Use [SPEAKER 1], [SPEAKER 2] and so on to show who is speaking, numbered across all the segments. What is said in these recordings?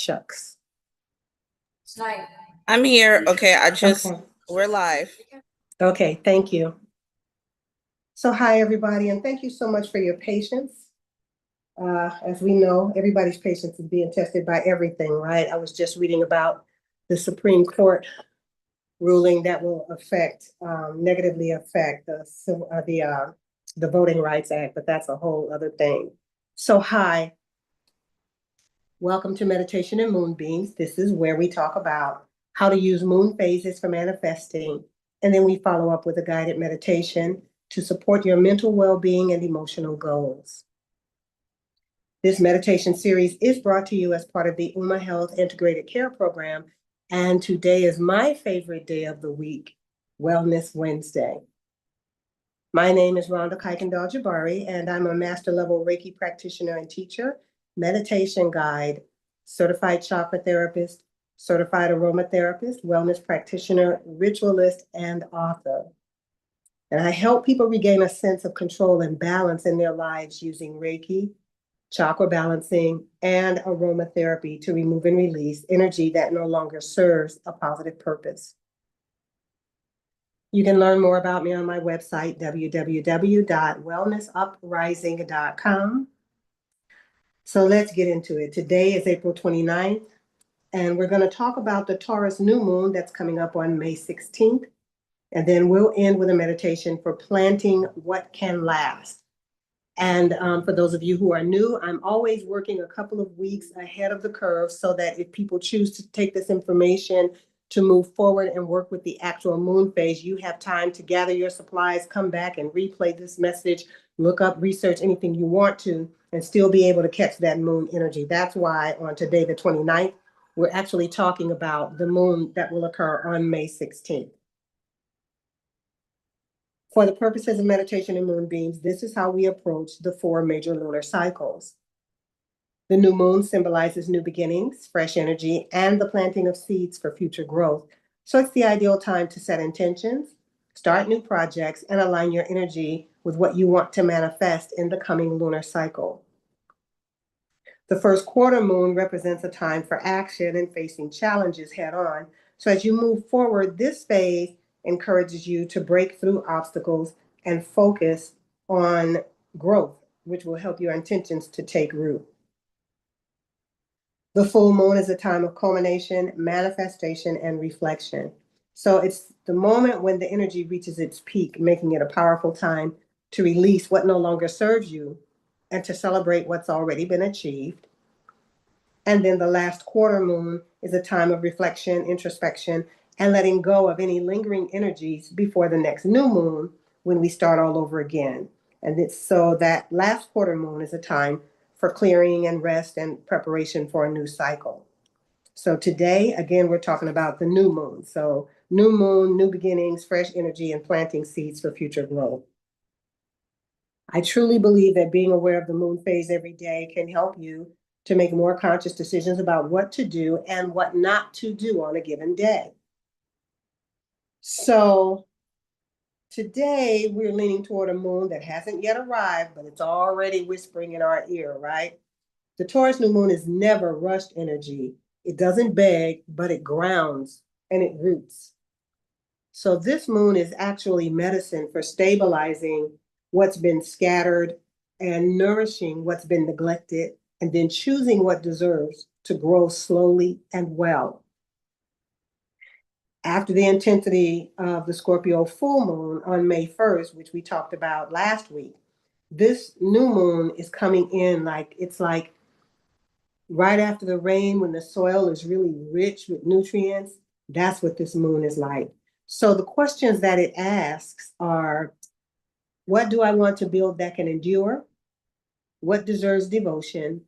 [SPEAKER 1] shucks.
[SPEAKER 2] I'm here. Okay,
[SPEAKER 1] Okay.
[SPEAKER 2] we're live.
[SPEAKER 1] Okay, thank you. So hi, everybody, and thank you so much for your patience. As we know, everybody's patience is being tested by everything, right? I was just reading about the Supreme Court ruling that will negatively affect the Voting Rights Act, but that's a whole other thing. So hi, welcome to Meditation and Moonbeams. This is where we talk about how to use moon phases for manifesting, and then we follow up with a guided meditation to support your mental well-being and emotional goals. This meditation series is brought to you as part of the UMA Health Integrated Care Program, and today is my favorite day of the week, Wellness Wednesday. My name is Rhonda Kuykendall-Jabari, and I'm a master level Reiki practitioner and teacher, meditation guide, certified chakra therapist, certified aromatherapist, wellness practitioner, ritualist, and author. And I help people regain a sense of control and balance in their lives using Reiki, chakra balancing, and aromatherapy to remove and release energy that no longer serves a positive purpose. You can learn more about me on my website, www.wellnessuprising.com. So let's get into it. Today is April 29th, and we're going to talk about the Taurus new moon that's coming up on May 16th. And then we'll end with a meditation for planting what can last. And for those of you who are new, I'm always working a couple of weeks ahead of the curve so that if people choose to take this information to move forward and work with the actual moon phase, you have time to gather your supplies, come back and replay this message, look up, research anything you want to, and still be able to catch that moon energy. That's why on today, the 29th, we're actually talking about the moon that will occur on May 16th. For the purposes of meditation and moonbeams, this is how we approach the 4 major lunar cycles. The new moon symbolizes new beginnings, fresh energy, and the planting of seeds for future growth. So it's the ideal time to set intentions, start new projects, and align your energy with what you want to manifest in the coming lunar cycle. The first quarter moon represents a time for action and facing challenges head on. So as you move forward, this phase encourages you to break through obstacles and focus on growth, which will help your intentions to take root. The full moon is a time of culmination, manifestation, and reflection. So it's the moment when the energy reaches its peak, making it a powerful time to release what no longer serves you and to celebrate what's already been achieved. And then the last quarter moon is a time of reflection, introspection, and letting go of any lingering energies before the next new moon when we start all over again. And so that last quarter moon is a time for clearing and rest and preparation for a new cycle. So today, again, we're talking about the new moon. So new moon, new beginnings, fresh energy, and planting seeds for future growth. I truly believe that being aware of the moon phase every day can help you to make more conscious decisions about what to do and what not to do on a given day. So today we're leaning toward a moon that hasn't yet arrived, but it's already whispering in our ear, right? The Taurus new moon is never rushed energy. It doesn't beg, but it grounds and it roots. So this moon is actually medicine for stabilizing what's been scattered and nourishing what's been neglected, and then choosing what deserves to grow slowly and well. After the intensity of the Scorpio full moon on May 1st, which we talked about last week, this new moon is coming in it's like right after the rain when the soil is really rich with nutrients. That's what this moon is like. So the questions that it asks are, what do I want to build that can endure? What deserves devotion?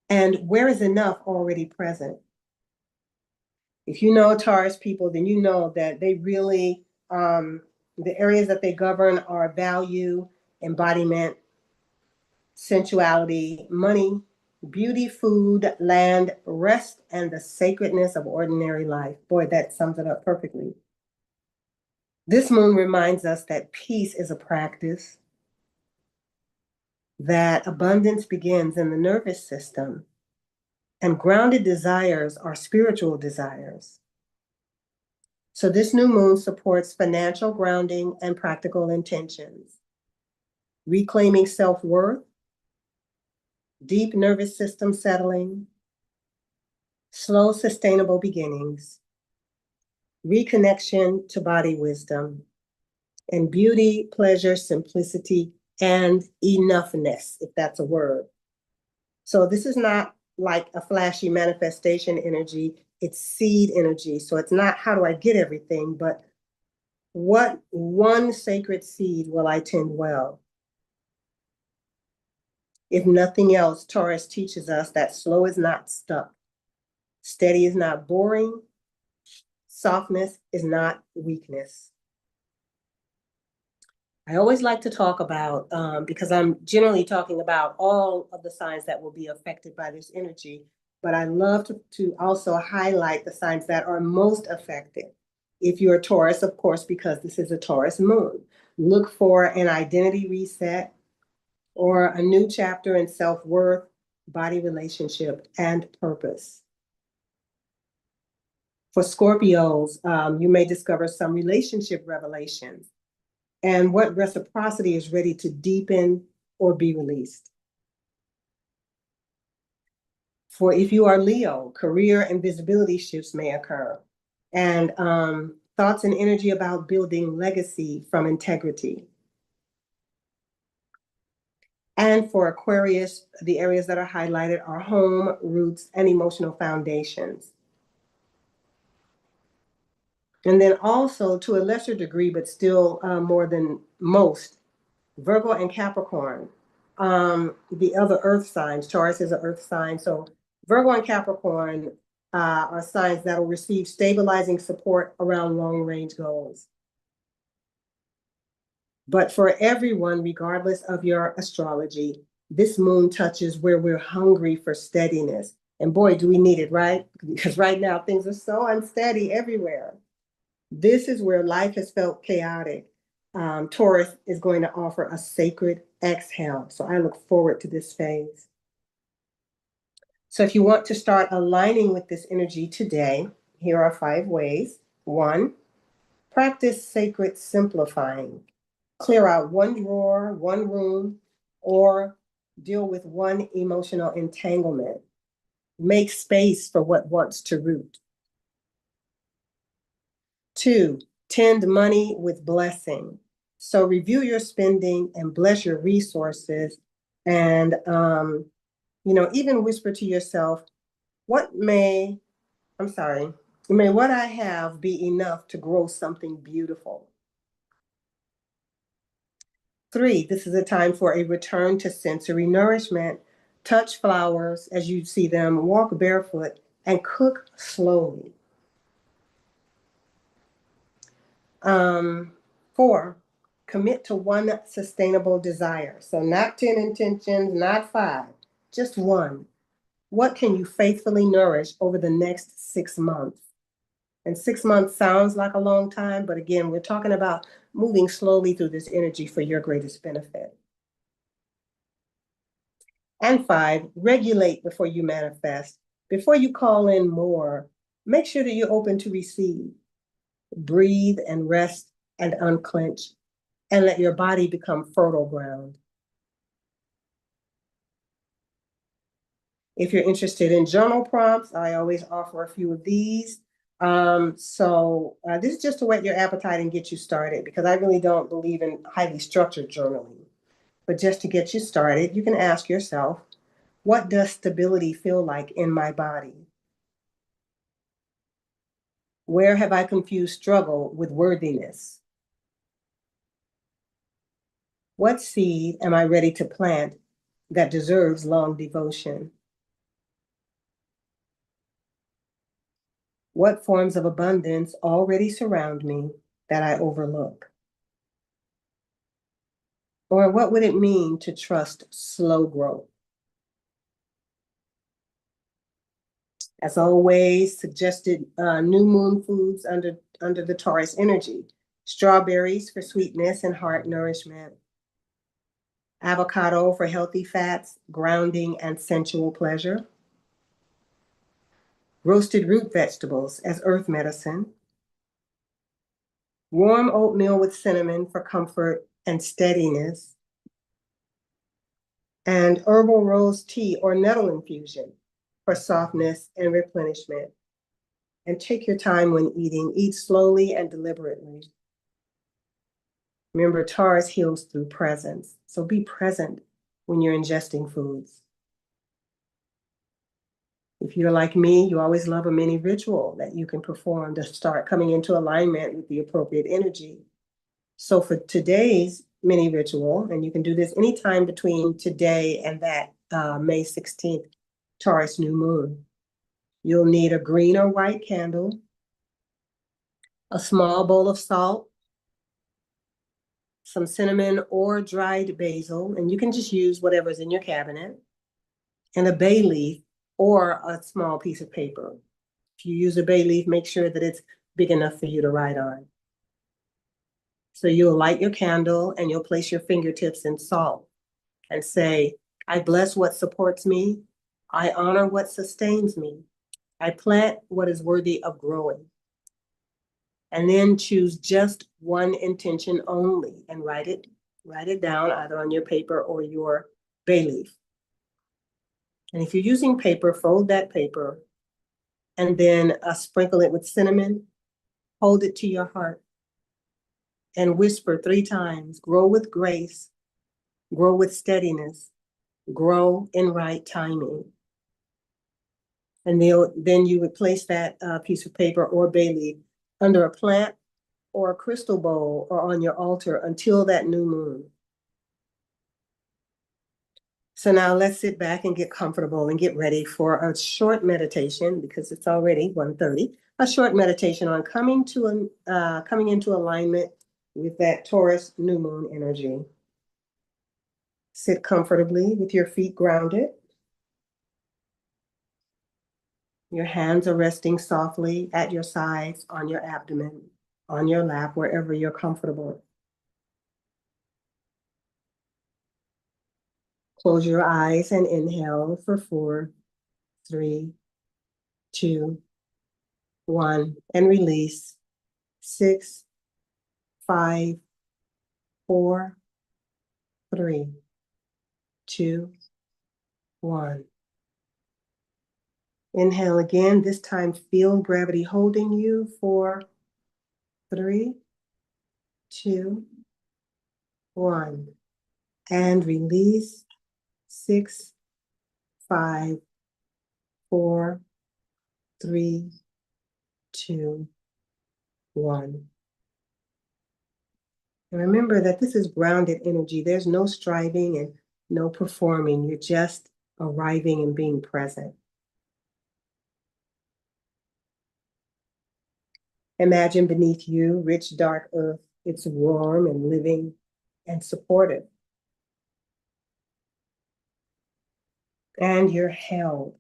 [SPEAKER 1] And where is enough already present? If you know Taurus people, then you know that they really, the areas that they govern are value, embodiment, sensuality, money, beauty, food, land, rest, and the sacredness of ordinary life. Boy, that sums it up perfectly. This moon reminds us that peace is a practice, that abundance begins in the nervous system, And grounded desires are spiritual desires. So this new moon supports financial grounding and practical intentions, reclaiming self-worth, deep nervous system settling, slow, sustainable beginnings, reconnection to body wisdom, and beauty, pleasure, simplicity, and enoughness, if that's a word. So this is not like a flashy manifestation energy, it's seed energy. So it's not how do I get everything, but what one sacred seed will I tend well? If nothing else, Taurus teaches us that slow is not stuck, steady is not boring, softness is not weakness. I always like to talk about, because I'm generally talking about all of the signs that will be affected by this energy, but I love to also highlight the signs that are most affected. If you're a Taurus, of course, because this is a Taurus moon, look for an identity reset or a new chapter in self-worth, body relationship, and purpose. For Scorpios, you may discover some relationship revelations and what reciprocity is ready to deepen or be released. For if you are Leo, career and visibility shifts may occur, and thoughts and energy about building legacy from integrity. And for Aquarius, the areas that are highlighted are home, roots, and emotional foundations. And then also, to a lesser degree, but still more than most, Virgo and Capricorn, the other earth signs. Taurus is an earth sign. So Virgo and Capricorn are signs that will receive stabilizing support around long-range goals. But for everyone, regardless of your astrology, this moon touches where we're hungry for steadiness. And boy, do we need it, right? Because right now things are so unsteady everywhere. This is where life has felt chaotic. Taurus is going to offer a sacred exhale. So I look forward to this phase. So if you want to start aligning with this energy today, here are 5 ways. 1, practice sacred simplifying. Clear out one drawer, one room, or deal with one emotional entanglement. Make space for what wants to root. 2, tend money with blessing. So review your spending and bless your resources. And, even whisper to yourself, may what I have be enough to grow something beautiful. 3, this is a time for a return to sensory nourishment. Touch flowers as you see them, walk barefoot, and cook slowly. 4, commit to one sustainable desire. So not 10 intentions, not 5, just one. What can you faithfully nourish over the next 6 months? And 6 months sounds like a long time, but again, we're talking about moving slowly through this energy for your greatest benefit. And 5, regulate before you manifest. Before you call in more, make sure that you're open to receive. Breathe and rest and unclench, and let your body become fertile ground. If you're interested in journal prompts, I always offer a few of these. This is just to whet your appetite and get you started, because I really don't believe in highly structured journaling. But just to get you started, you can ask yourself, what does stability feel like in my body? Where have I confused struggle with worthiness? What seed am I ready to plant that deserves long devotion? What forms of abundance already surround me that I overlook? Or what would it mean to trust slow growth? As always, suggested new moon foods under the Taurus energy. Strawberries for sweetness and heart nourishment. Avocado for healthy fats, grounding, and sensual pleasure. roasted root vegetables as earth medicine, warm oatmeal with cinnamon for comfort and steadiness, and herbal rose tea or nettle infusion for softness and replenishment. And take your time when eating. Eat slowly and deliberately. Remember, Taurus heals through presence. So be present when you're ingesting foods. If you're like me, you always love a mini ritual that you can perform to start coming into alignment with the appropriate energy. So for today's mini ritual, and you can do this anytime between today and that May 16th Taurus new moon, you'll need a green or white candle, a small bowl of salt, some cinnamon or dried basil, and you can just use whatever's in your cabinet, and a bay leaf or a small piece of paper. If you use a bay leaf, make sure that it's big enough for you to write on. So you'll light your candle and you'll place your fingertips in salt and say, I bless what supports me. I honor what sustains me. I plant what is worthy of growing. And then choose just one intention only and write it down either on your paper or your bay leaf. And if you're using paper, fold that paper and then sprinkle it with cinnamon, hold it to your heart and whisper 3 times, grow with grace, grow with steadiness, grow in right timing. And then you would place that piece of paper or bay leaf under a plant or a crystal bowl or on your altar until that new moon. So now let's sit back and get comfortable and get ready for a short meditation because it's already 1:30. A short meditation on coming into alignment with that Taurus new moon energy. Sit comfortably with your feet grounded. Your hands are resting softly at your sides, on your abdomen, on your lap, wherever you're comfortable. Close your eyes and inhale for 4, 3, 2, 1, and release. 6, 5, 4, 3, 2, 1. Inhale again. This time, feel gravity holding you. 4, 3, 2, 1. And release. 6, 5, 4, 3, 2, 1. And remember that this is grounded energy. There's no striving and no performing. You're just arriving and being present. Imagine beneath you, rich, dark earth. It's warm and living and supportive. And you're held.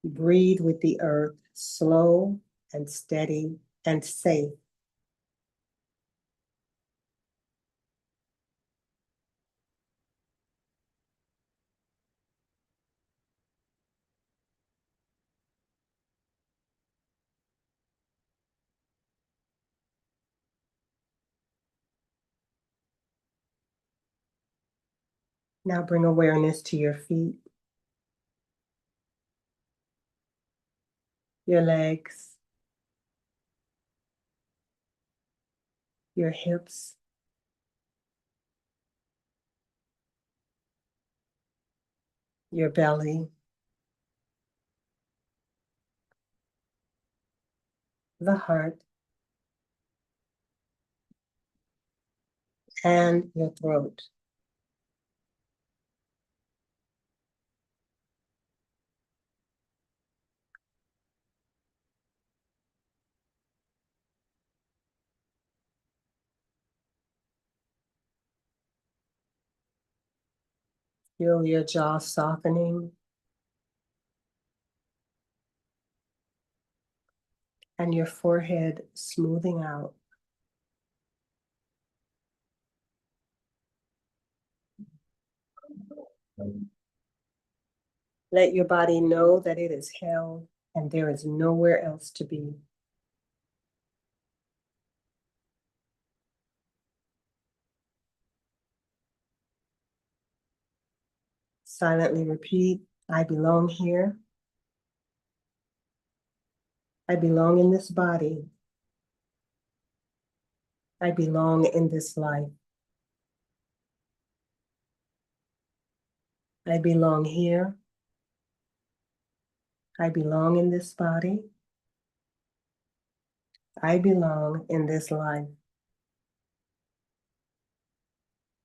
[SPEAKER 1] Breathe with the earth, slow and steady and safe. Now bring awareness to your feet, your legs, your hips, your belly, the heart, and your throat. Feel your jaw softening and your forehead smoothing out. Let your body know that it is held and there is nowhere else to be. Silently repeat, I belong here. I belong in this body. I belong in this life. I belong here. I belong in this body. I belong in this life.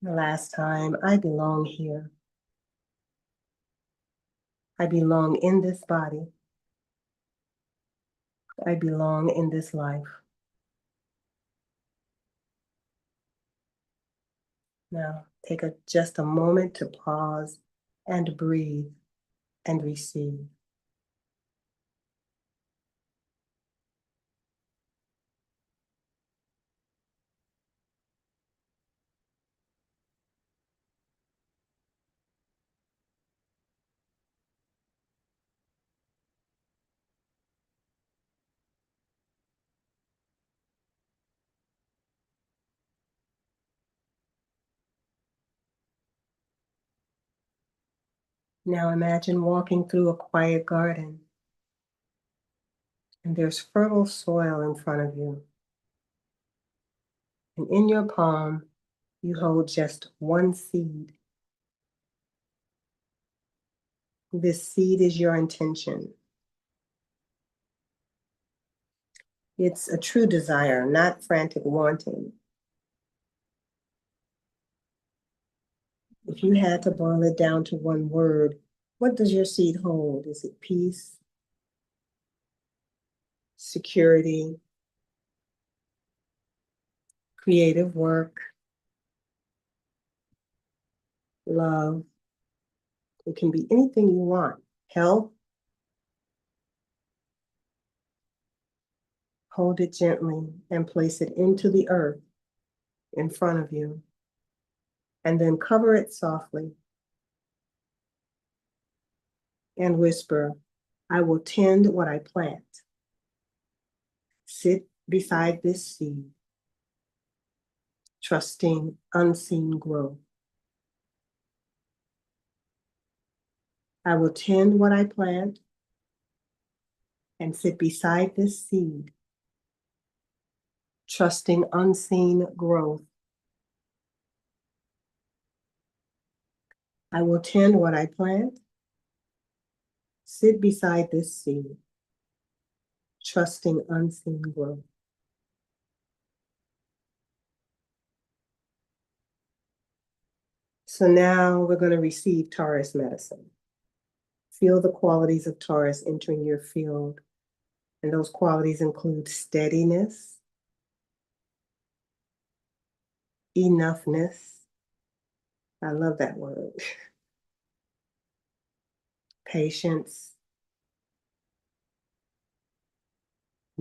[SPEAKER 1] The last time, I belong here. I belong in this body. I belong in this life. Now, take just a moment to pause and breathe and receive. Now imagine walking through a quiet garden, and there's fertile soil in front of you. And in your palm, you hold just one seed. This seed is your intention. It's a true desire, not frantic wanting. If you had to boil it down to one word, what does your seed hold? Is it peace, security, creative work, love? It can be anything you want. Health. Hold it gently and place it into the earth in front of you. And then cover it softly and whisper, I will tend what I plant. Sit beside this seed, trusting unseen growth. I will tend what I plant and sit beside this seed, trusting unseen growth. I will tend what I plant, sit beside this seed, trusting unseen growth. So now we're going to receive Taurus medicine. Feel the qualities of Taurus entering your field. And those qualities include steadiness, enoughness. I love that word. Patience,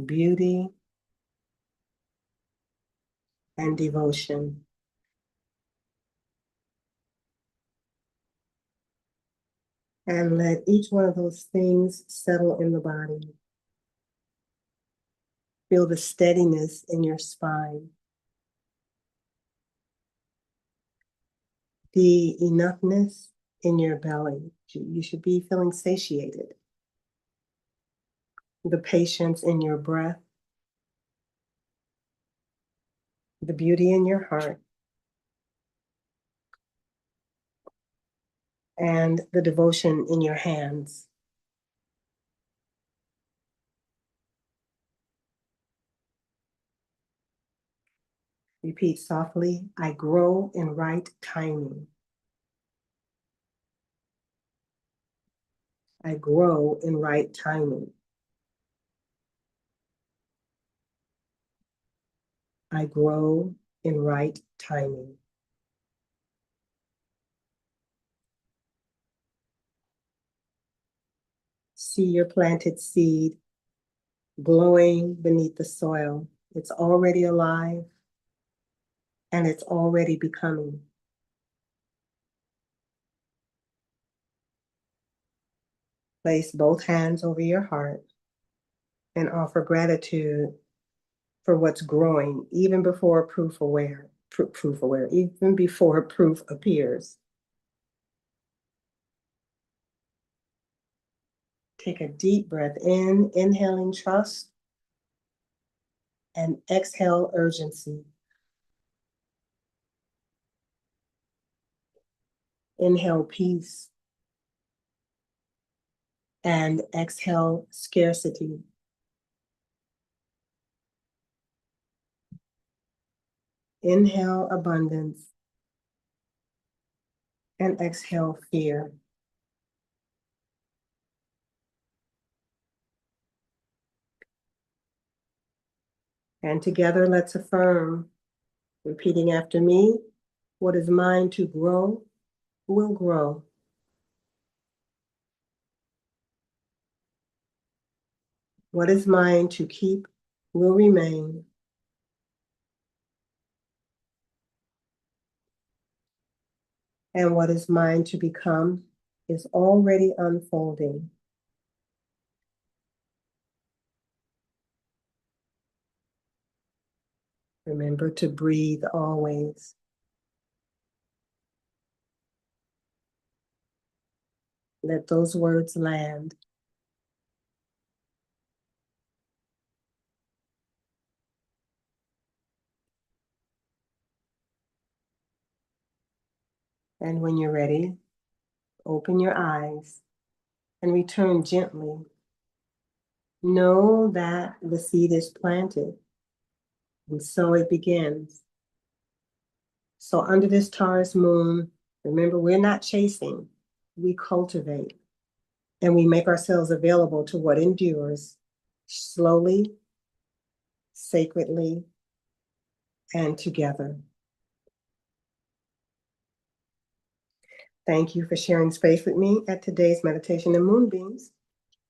[SPEAKER 1] beauty, and devotion. And let each one of those things settle in the body. Feel the steadiness in your spine, the enoughness in your belly. You should be feeling satiated. The patience in your breath, the beauty in your heart, and the devotion in your hands. Repeat softly, I grow in right timing. I grow in right timing. I grow in right timing. See your planted seed glowing beneath the soil. It's already alive and it's already becoming. Place both hands over your heart and offer gratitude for what's growing, even before even before proof appears. Take a deep breath in, inhaling trust, and exhale urgency. Inhale peace and exhale scarcity. Inhale abundance and exhale fear. And together, let's affirm, repeating after me, what is mine to grow will grow. What is mine to keep will remain. And what is mine to become is already unfolding. Remember to breathe always. Let those words land. And when you're ready, open your eyes and return gently. Know that the seed is planted, and so it begins. So under this Taurus moon, remember, we're not chasing, we cultivate, and we make ourselves available to what endures slowly, sacredly, and together. Thank you for sharing space with me at today's Meditation and Moonbeams.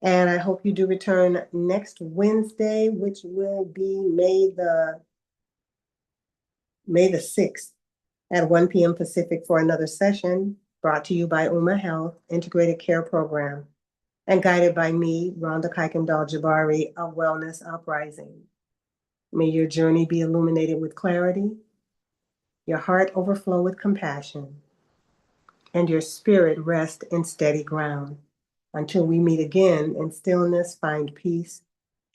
[SPEAKER 1] And I hope you do return next Wednesday, which will be May the 6th at 1 p.m. Pacific for another session brought to you by Health Integrated Care Program and guided by me, Rhonda Jabari of Wellness Uprising. May your journey be illuminated with clarity, your heart overflow with compassion, and your spirit rest in steady ground. Until we meet again in stillness, find peace,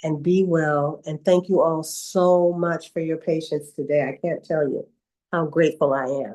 [SPEAKER 1] and be well. And thank you all so much for your patience today. I can't tell you how grateful I am.